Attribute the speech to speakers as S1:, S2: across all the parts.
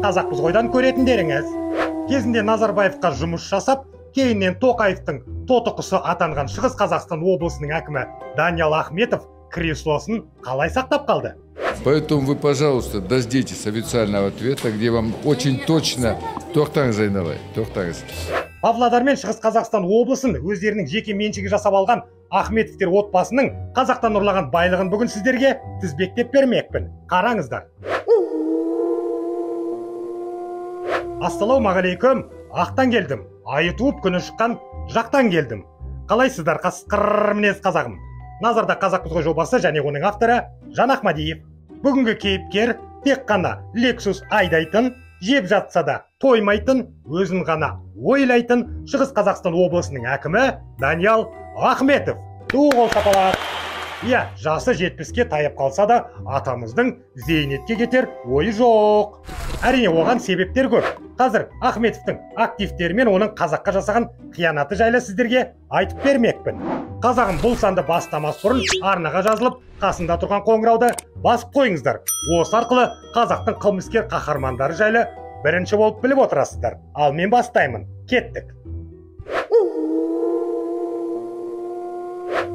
S1: қазақпыз қойдан көретіндеріңіз. Кезінде Назарбаевқа жұмыс жасап, кейіннен Тоқаевтың тоты құсы атанған Шығыс Қазақстан облысының әкімі Даниал Ахметов креслосын қалай сақтап қалды?
S2: Поэтому вы, пожалуйста, дождитесь официального ответа, где вам очень точно тоқтаңыз айналайын, тоқтаңыз.
S1: Павлодар мен Шығыс Қазақстан облысын өздерінің жеке меншігі жасап алған Ахметовтер отбасының қазақтан ұрлаған байлығын бүгін сіздерге тізбектеп бермекпін. Қараңыздар. Ассалаумағалейкум, ақтан келдім. Айы туып күні шыққан жақтан келдім. Қалайсыздар қасқыр мінез қазағым? Назарда қазақпыз ғой жобасы және оның авторы Жан Ахмадиев. Бүгінгі кейіпкер тек қана Lexus айдайтын, жеп жатса да тоймайтын, өзін ғана ойлайтын Шығыс Қазақстан облысының әкімі Даниал Ахметов. Туғыл сапалар. Иә, жасы 70-ке таяп қалса да атамыздың зейнетке кетер ойы жоқ. Әрине оған себептер көп. Қазір Ахметовтың активтері мен оның қазаққа жасаған қиянаты жайлы сіздерге айтып бермекпін. Қазағым, бұл санды бастамас бұрын арнаға жазылып, қасында тұрған қоңырауды басып қойыңыздар. Осы арқылы қазақтың қылмыскер қаһармандары жайлы бірінші болып біліп отырасыздар. Ал мен бастаймын. Кеттік.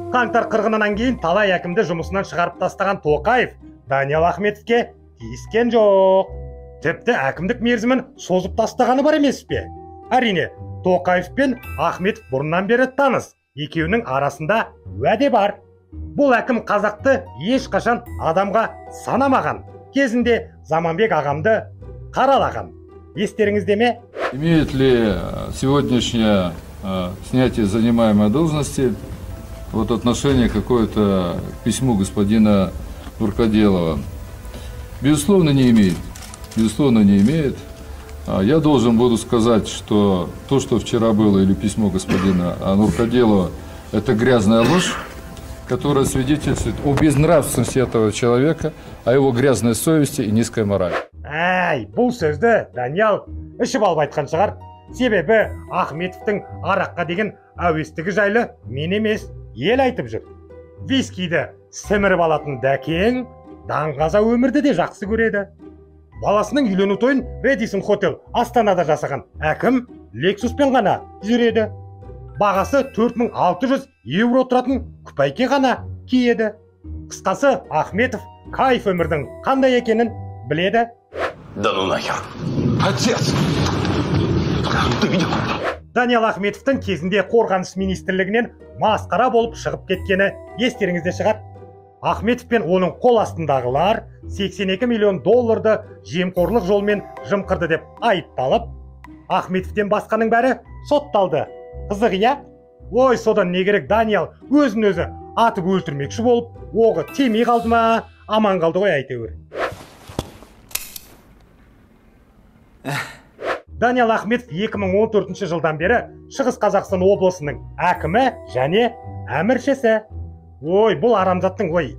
S1: Қаңтар қырғынынан кейін талай әкімді жұмысынан шығарып тастаған Тоқаев Даниал Ахметовке тиіскен жоқ. Тіпті әкімдік мерзімін созып тастағаны бар емес пе? Әрине, Тоқаев пен Ахметов бұрыннан бері таныс. Екеуінің арасында уәде бар. Бұл әкім қазақты ешқашан адамға санамаған. Кезінде Заманбек ағамды қаралаған. Естеріңізде ме?
S2: Имеет ли сегодняшнее снятие занимаемой должности вот отношение какое-то к письму господина Нуркоделова? Безусловно, не имеет. Безусловно, не имеет. Я должен буду сказать, что то, что вчера было, или письмо господина Нуркоделова, это грязная ложь, которая свидетельствует о безнравственности этого человека, о его грязной совести и низкой морали.
S1: Бұл сөзді Даниал ішіп алып айтқан шығар. Себебі Ахметовтың араққа деген әуестігі жайлы мен емес, ел айтып жүр. Вискиді сіміріп алатын дәкең даңғаза өмірді де жақсы көреді. Баласының үйлену тойын Редисон Хотел Астанада жасаған әкім Lexuspен ғана жүреді. Бағасы 4600 евро тұратын күпайке ғана киеді. Қысқасы, Ахметов кайф өмірдің қандай екенін біледі.
S3: Да ну нахер. Отец! Ты видел?
S1: Даниал Ахметовтың кезінде қорғаныс министрлігінен масқара болып шығып кеткені естеріңізде шығар. Ахметов пен оның қол астындағылар 82 миллион долларды жемқорлық жолмен жымқырды деп айыпталып, Ахметовтен басқаның бәрі сотталды. Қызық, иә? Ой, содан не керек, Даниал өзін өзі атып өлтірмекші болып, оғы тимей қалды ма? Аман қалды ғой әйтеуір. Даниал Ахметов 2014 жылдан бері Шығыс Қазақстан облысының әкімі және әміршісі. Ой, бұл арамзаттың ғой.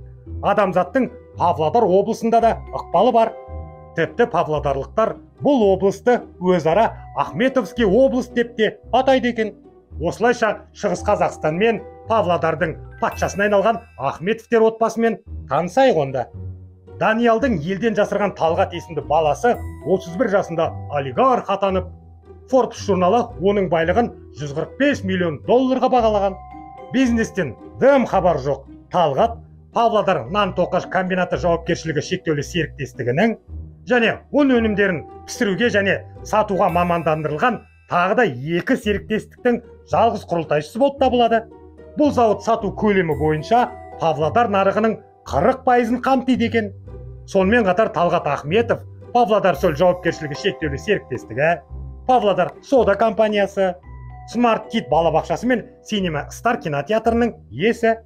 S1: Адамзаттың Павлодар облысында да ықпалы бар. Тіпті павлодарлықтар бұл облысты өзара Ахметовский область деп те атайды екен. Осылайша Шығыс Қазақстан мен Павлодардың патшасына айналған Ахметовтер отбасымен танысайық онда. Даниалдың елден жасырған Талғат есімді баласы 31 жасында олигарх атанып, Forbes журналы оның байлығын 145 миллион долларға бағалаған. Бизнестен дым хабар жоқ. Талғат Павлодар нан тоқаш комбинаты жауапкершілігі шектеулі серіктестігінің және ұн өнімдерін пісіруге және сатуға мамандандырылған тағы да 2 серіктестіктің жалғыз құрылтайшысы болып табылады. Бұл зауыт сату көлемі бойынша Павлодар нарығының 40%-ын қамтиды екен. Сонымен қатар Талғат Ахметов Павлодар Сөл жауапкершілігі шектеулі серіктестігі, Павлодар Сода компаниясы, Smart Kid балабақшасы мен Cinema Star кинотеатрының иесі.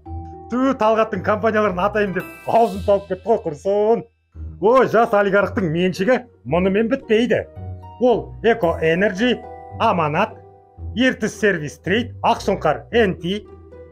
S1: Талғаттың компанияларын атайым деп аузын тауып кетті ғой құрсын. Ой, жас олигархтың меншігі мұнымен бітпейді. Ол Eco Energy, Аманат, Ертіс Сервис Трейд, Ақсұңқар NT,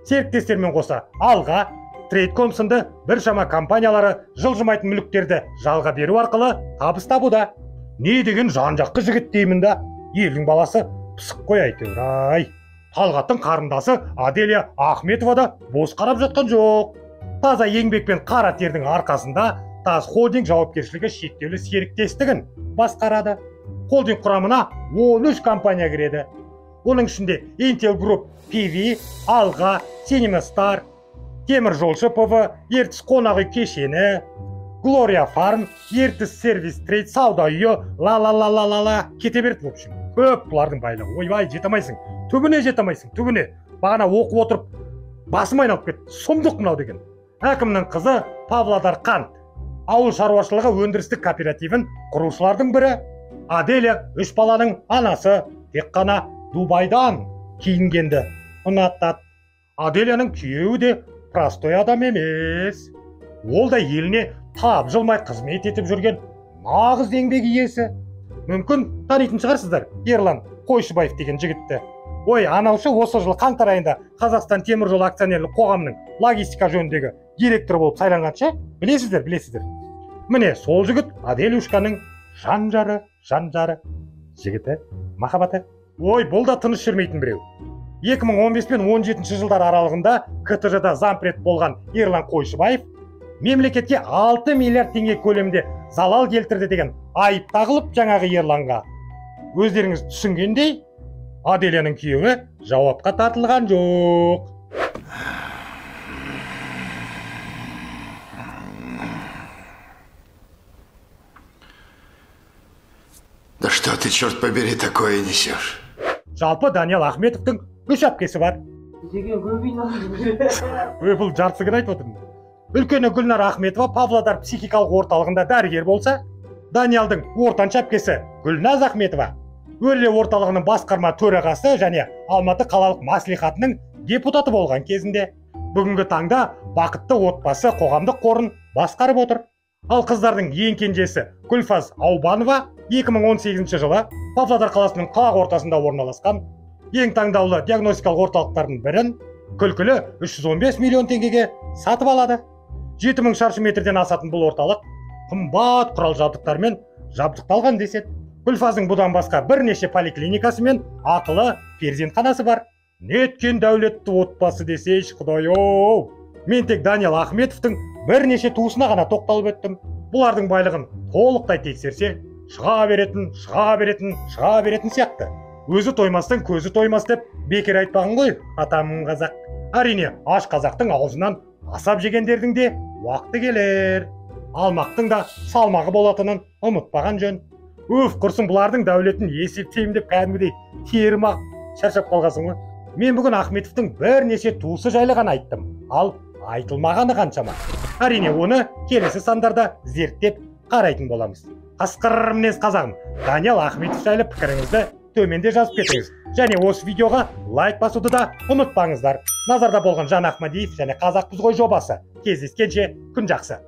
S1: серіктестермен қоса Алға, Трейдком сынды біршама компаниялары жылжымайтын мүліктерді жалға беру арқылы табыс табуда. Не деген жан-жақты жігіт деймін да, елдің баласы пысық қой әйтеуір ай. Талғаттың қарындасы Аделия Ахметова да бос қарап жатқан жоқ. Таза еңбек пен қара тердің арқасында таз холдинг жауапкершілігі шектеулі серіктестігін басқарады. Холдинг құрамына 13 компания кіреді. Оның ішінде Intel Group, PV, Алға, Cinema Star, Темір жолшы ПВ, Ертіс қонақ үй кешені, Gloria Farm, Ертіс сервис трейд сауда үйі, ла кете берді. В общем, көп бұлардың байлығы. Ойбай, жетамайсың. Түбіне жетамайсың, түбіне. Бағана оқып отырып, басым айналып кетті. Сұмдық мынау деген. Әкімнің қызы Павлодар қант. Ауыл шаруашылығы өндірістік кооперативін құрушылардың бірі. Аделя 3 баланың анасы, тек қана Дубайдан киінгенді ұнаттады. Аделяның күйеуі де простой адам емес. Ол да еліне тапжылмай қызмет етіп жүрген нағыз еңбек иесі. Мүмкін танитын шығарсыздар Ерлан Қойшыбаев деген жігітті. Ой, анаушы осы жыл қаңтар айында Қазақстан темір жол акционерлік қоғамының логистика жөніндегі директор болып сайланғанша, білесіздер. Міне сол жігіт Аделюшканың жан-жары жігіті, махаббаты. Ой, бұл да тыныш жүрмейтін біреу. 2015 пен 17 жылдар аралығында КТЖ-да зампред болған Ерлан Қойшыбаев мемлекетке 6 миллиард теңге көлемінде залал келтірді деген айып тағылып жаңағы Ерланға. Өздеріңіз түсінгендей, Аделяның күйеуі жауапқа тартылған жоқ.
S4: Да что ты, черт побери, такое несешь?
S1: Жалпы Даниял Ахметовтың 3 әпкесі бар. Бұл жартысыгын айтып отырмын. Үлкені Гүлнар Ахметова Павлодар психикалық орталығында дәрігер болса, Даниялдың ортаншы әпкесі Гүлназ Ахметова Өрле орталығының басқарма төрағасы және Алматы қалалық мәслихатының депутаты болған кезінде. Бүгінгі таңда бақытты отбасы қоғамдық қорын басқарып отыр. Ал қыздардың ең кенжесі Гүлфаз Аубанова 2018 жылы Павлодар қаласының қақ ортасында орналасқан ең таңдаулы диагностикалық орталықтардың бірін күлкілі 315 миллион теңгеге сатып алады. 7000 шаршы метрден асатын бұл орталық қымбат құрал жабдықтармен жабдықталған деседі. Гүлфаздың бұдан басқа бірнеше поликлиникасы мен ақылы перзентханасы бар. Неткен дәулетті отбасы десейші, құдай-ау. Мен тек Даниял Ахметовтың бірнеше туысына ғана тоқталып өттім. Бұлардың байлығын толықтай тексерсе, шыға беретін сияқты. Өзі тоймастың көзі тоймас деп бекер айтпағын ғой, атамың қазақ. Әрине, аш қазақтың аузынан асап жегендердің де уақыты келер. Алмақтың да салмағы болатынын ұмытпаған жөн. Құрсын бұлардың дәулетін есептеймін деп кәдімгідей терім ақ шаршап қалғасың ғой. Мен бүгін Ахметовтың бірнеше туысы жайлы ғана айттым. Ал айтылмағаны қаншама. Әрине, оны келесі сандарда зерттеп қарайтын боламыз. Қасқыр мінез қазағым, Даниял Ахметов жайлы пікіріңізді төменде жазып кетіңіз. Және осы видеоға лайк басуды да ұмытпаңыздар. Назарда болған Жан Ахмадиев және Қазақпыз ғой жобасы. Кездескенше күн жақсы.